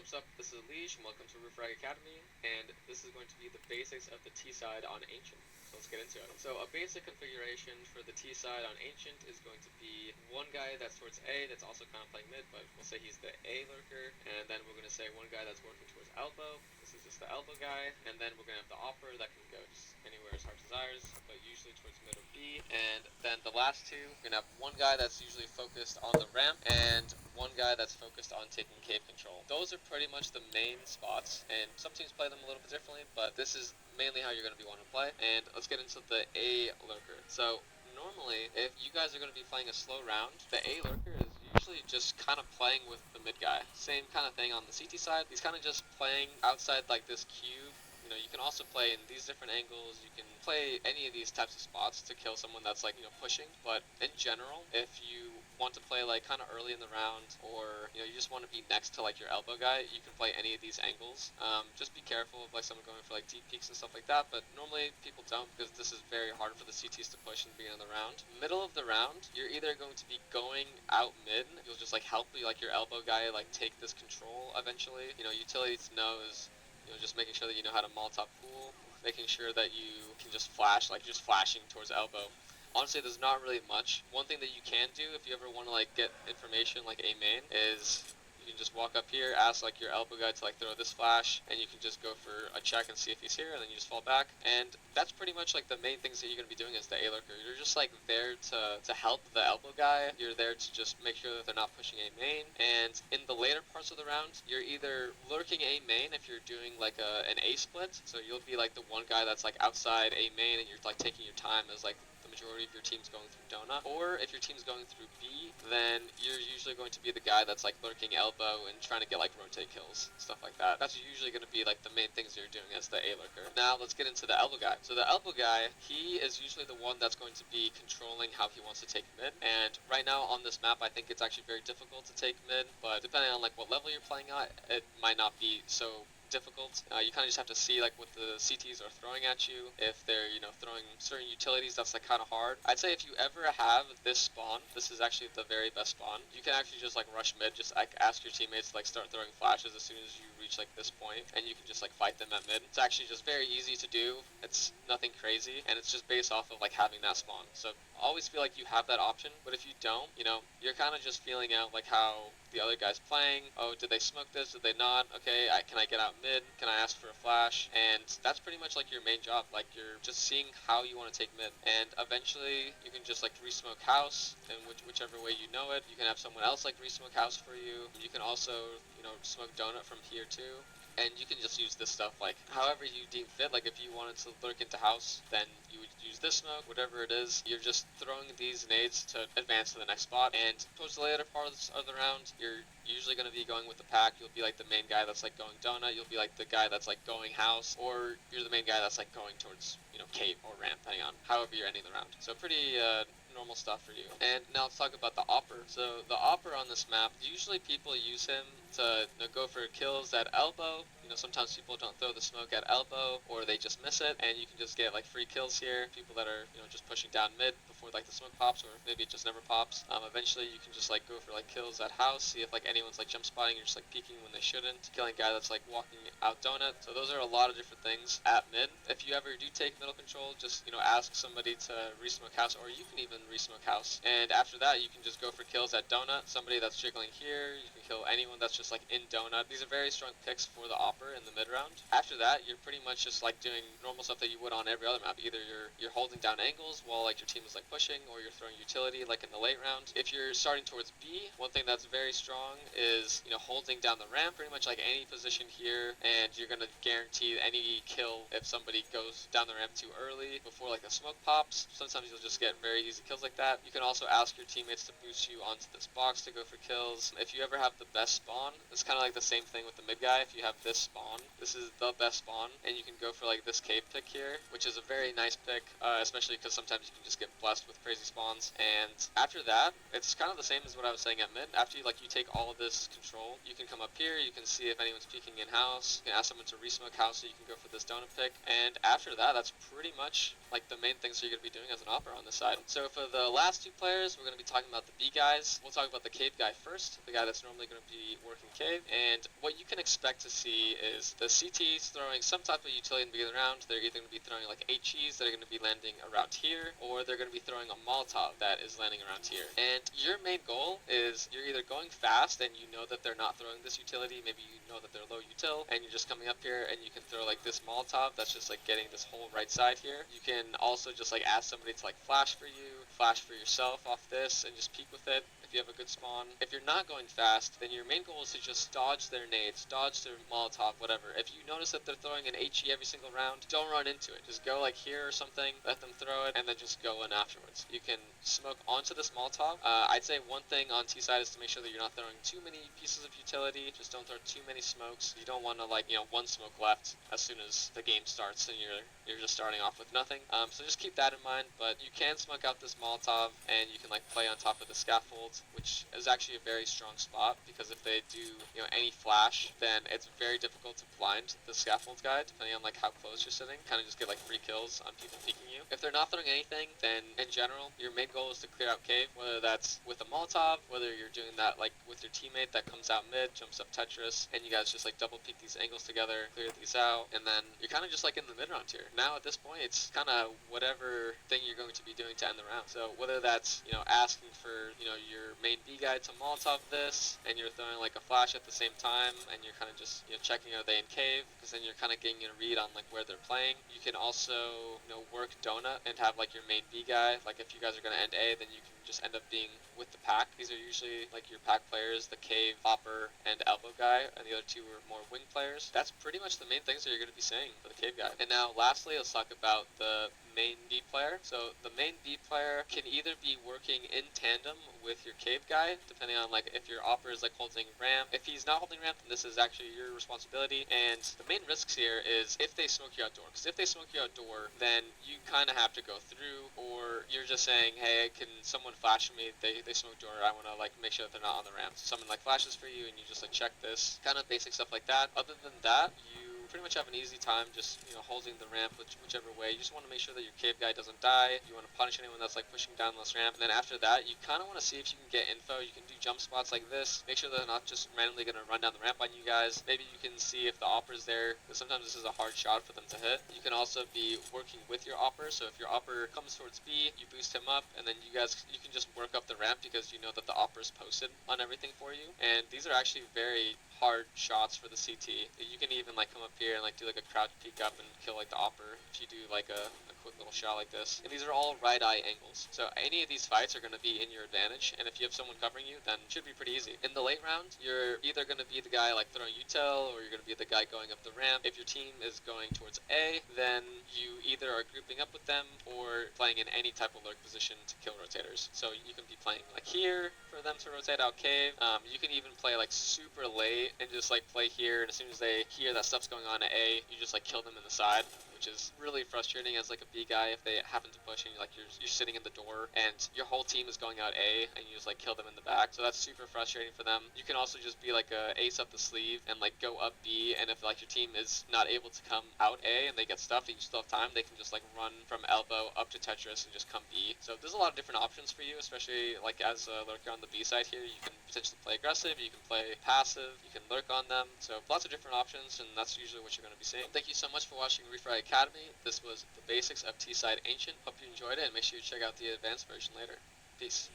what's up? This is Leash, and welcome to Roofrag Academy, and this is going to be the basics of the T side on Ancient. So let's get into it. So a basic configuration for the T side on Ancient is going to be one guy that's towards A that's also kind of playing mid, but we'll say he's the A lurker, and then we're going to say one guy that's working towards elbow. This is just the elbow guy, and then we're going to have the opera that can go just anywhere as heart desires, but usually towards mid or B. And then the last two, we're going to have one guy that's usually focused on the ramp, and one guy that's focused on taking cave control. Those are pretty much the main spots, and some teams play them a little bit differently, but this is mainly how you're going to be wanting to play. And let's get into the A lurker. So normally, if you guys are going to be playing a slow round, the A lurker is usually just kind of playing with the mid guy. Same kind of thing on the CT side. He's kind of just playing outside like this cube. You know, you can also play in these different angles. You can play any of these types of spots to kill someone that's like, pushing. But in general, if you want to play like kind of early in the round, or you just want to be next to like your elbow guy, you can play any of these angles. Just be careful of like someone going for like deep peeks and stuff like that, but normally people don't, because this is very hard for the CTs to push in the beginning of the round. Middle of the round, you're either going to be going out mid, you'll just like help like your elbow guy like take this control eventually. Utility to know is just making sure that you know how to Molotov pool, making sure that you can just flash, like just flashing towards elbow. Honestly, there's not really much. One thing that you can do if you ever want to like get information like a main is you can just walk up here, ask like your elbow guy to like throw this flash, and you can just go for a check and see if he's here, and then you just fall back. And that's pretty much like the main things that you're going to be doing as the A lurker. You're just like there to help the elbow guy. You're there to just make sure that they're not pushing A main. And in the later parts of the round, you're either lurking A main if you're doing like an A split. So you'll be like the one guy that's like outside A main, and you're like taking your time as like majority of your team's going through donut. Or if your team's going through B, then you're usually going to be the guy that's like lurking elbow and trying to get like rotate kills, stuff like that. That's usually going to be like the main things you're doing as the A lurker. Now let's get into the elbow guy. So the elbow guy, he is usually the one that's going to be controlling how he wants to take mid. And right now on this map, I think it's actually very difficult to take mid, but depending on like what level you're playing at, it might not be so difficult. You kind of just have to see like what the CTs are throwing at you. If they're throwing certain utilities, that's like kind of hard. I'd say if you ever have this spawn, this is actually the very best spawn. You can actually just like rush mid, just like ask your teammates to like start throwing flashes as soon as you reach like this point, and you can just like fight them at mid. It's actually just very easy to do. It's nothing crazy, and it's just based off of like having that spawn. So always feel like you have that option, but if you don't, you're kind of just feeling out like how the other guy's playing. Oh, did they smoke this? Did they not? Okay, can I get out mid? Can I ask for a flash? And that's pretty much like your main job. Like you're just seeing how you want to take mid, and eventually you can just like re-smoke house, and whichever way you know it. You can have someone else like re-smoke house for you. You can also smoke donut from here too. And you can just use this stuff like however you deem fit. Like if you wanted to lurk into house, then you would use this smoke, whatever it is. You're just throwing these nades to advance to the next spot. And towards the later parts of the round, you're usually going to be going with the pack. You'll be like the main guy that's like going donut. You'll be like the guy that's like going house, or you're the main guy that's like going towards cave or ramp, depending on however you're ending the round. So pretty normal stuff for you. And now let's talk about the opper. So the opper on this map, usually people use him to go for kills at elbow. Sometimes people don't throw the smoke at elbow, or they just miss it, and you can just get like free kills here. People that are just pushing down mid before like the smoke pops, or maybe it just never pops. Eventually you can just like go for like kills at house, see if like anyone's like jump spotting or just like peeking when they shouldn't, killing a guy that's like walking out donut. So those are a lot of different things at mid. If you ever do take middle control, just ask somebody to re-smoke house, or you can even re-smoke house, and after that you can just go for kills at donut. Somebody that's jiggling here, you can kill anyone that's just like in donut. These are very strong picks for the opper in the mid round. After that, you're pretty much just like doing normal stuff that you would on every other map. Either you're holding down angles while like your team is like pushing, or you're throwing utility like in the late round. If you're starting towards B, one thing that's very strong is holding down the ramp, pretty much like any position here, and you're gonna guarantee any kill if somebody goes down the ramp too early before like the smoke pops. Sometimes you'll just get very easy kills like that. You can also ask your teammates to boost you onto this box to go for kills. If you ever have the best spawn, it's kind of like the same thing with the mid guy. If you have this spawn. This is the best spawn, and you can go for like this cave pick here, which is a very nice pick, especially because sometimes you can just get blessed with crazy spawns. And after that, it's kind of the same as what I was saying at mid. After you take all of this control, you can come up here, you can see if anyone's peeking in house, you can ask someone to resmoke house so you can go for this donut pick, and after that, that's pretty much like the main things you're going to be doing as an opera on this side. So for the last two players, we're going to be talking about the B guys. We'll talk about the cave guy first, the guy that's normally going to be working cave, and what you can expect to see is the CTs throwing some type of utility in the beginning of the round. They're either going to be throwing like HEs that are going to be landing around here, or they're going to be throwing a Molotov that is landing around here. And your main goal is you're either going fast and you know that they're not throwing this utility, maybe you know that they're low util, and you're just coming up here and you can throw like this Molotov that's just like getting this whole right side here. You can also just like ask somebody to like flash for you, flash for yourself off this, and just peek with it if you have a good spawn. If you're not going fast, then your main goal is to just dodge their nades, dodge their Molotov, whatever. If you notice that they're throwing an HE every single round, don't run into it. Just go like here or something, let them throw it, and then just go in afterwards. You can smoke onto this Molotov. I'd say one thing on T side is to make sure that you're not throwing too many pieces of utility. Just don't throw too many smokes. You don't want to one smoke left as soon as the game starts and you're just starting off with nothing. So just keep that in mind. But you can smoke out this Molotov and you can like play on top of the scaffold, which is actually a very strong spot because if they do any flash, then it's very difficult to blind the scaffold guy depending on like how close you're sitting. Kind of just get like free kills on people peeking you. If they're not throwing anything, then in general your main goal is to clear out cave, whether that's with a Molotov, whether you're doing that like with your teammate that comes out mid, jumps up Tetris, and you guys just like double peek these angles together, clear these out, and then you're kind of just like in the mid round here. Now at this point it's kind of whatever thing you're going to be doing to end the round. So whether that's asking for your main B guy to Molotov this, and you're throwing like a flash at the same time, and you're kind of just checking are they in cave, because then you're kind of getting a read on like where they're playing. You can also work donut and have like your main B guy. Like if you guys are going to end A, then you can just end up being with the pack. These are usually like your pack players, the cave, hopper, and elbow guy, and the other two are more wing players. That's pretty much the main things that you're going to be saying for the cave guy. And now lastly, let's talk about the main B player. So the main B player can either be working in tandem with your cave guy, depending on like if your opera is like holding ramp. If he's not holding ramp, then this is actually your responsibility. And the main risks here is if they smoke you outdoor. Because if they smoke you outdoor, then you kind of have to go through, or you're just saying, hey, can someone flash me? They smoke door. I want to like make sure that they're not on the ramp. So someone like flashes for you, and you just like check this, kind of basic stuff like that. Other than that, you pretty much have an easy time just holding the ramp whichever way. You just want to make sure that your cave guy doesn't die. You want to punish anyone that's like pushing down this ramp, and then after that you kind of want to see if you can get info. You can do jump spots like this, make sure they're not just randomly going to run down the ramp on you guys. Maybe you can see if the opper's there, because sometimes this is a hard shot for them to hit. You can also be working with your opper, so if your opper comes towards B, you boost him up, and then you can just work up the ramp because you know that the opper's posted on everything for you. And these are actually very hard shots for the CT. You can even like come up here and like do like a crouch peek up and kill like the opper if you do like a quick little shot like this. And these are all right eye angles, so any of these fights are going to be in your advantage, and if you have someone covering you, then it should be pretty easy. In the late round, you're either going to be the guy like throwing util, or you're going to be the guy going up the ramp. If your team is going towards A, then you either are grouping up with them or playing in any type of lurk position to kill rotators. So you can be playing like here for them to rotate out cave. You can even play like super late and just like play here, and as soon as they hear that stuff's going on at A, you just like kill them in the side, which is really frustrating as like a B guy if they happen to push and you're sitting in the door and your whole team is going out A and you just like kill them in the back. So that's super frustrating for them. You can also just be like a ace up the sleeve and like go up B, and if like your team is not able to come out A and they get stuffed and you still have time, they can just like run from elbow up to Tetris and just come B. So there's a lot of different options for you, especially like as a lurker on the B side here. You can potentially play aggressive, you can play passive, you can lurk on them. So lots of different options, and that's usually what you're going to be seeing. Thank you so much for watching Refry Academy. This was the basics of T-Side Ancient. Hope you enjoyed it, and make sure you check out the advanced version later. Peace.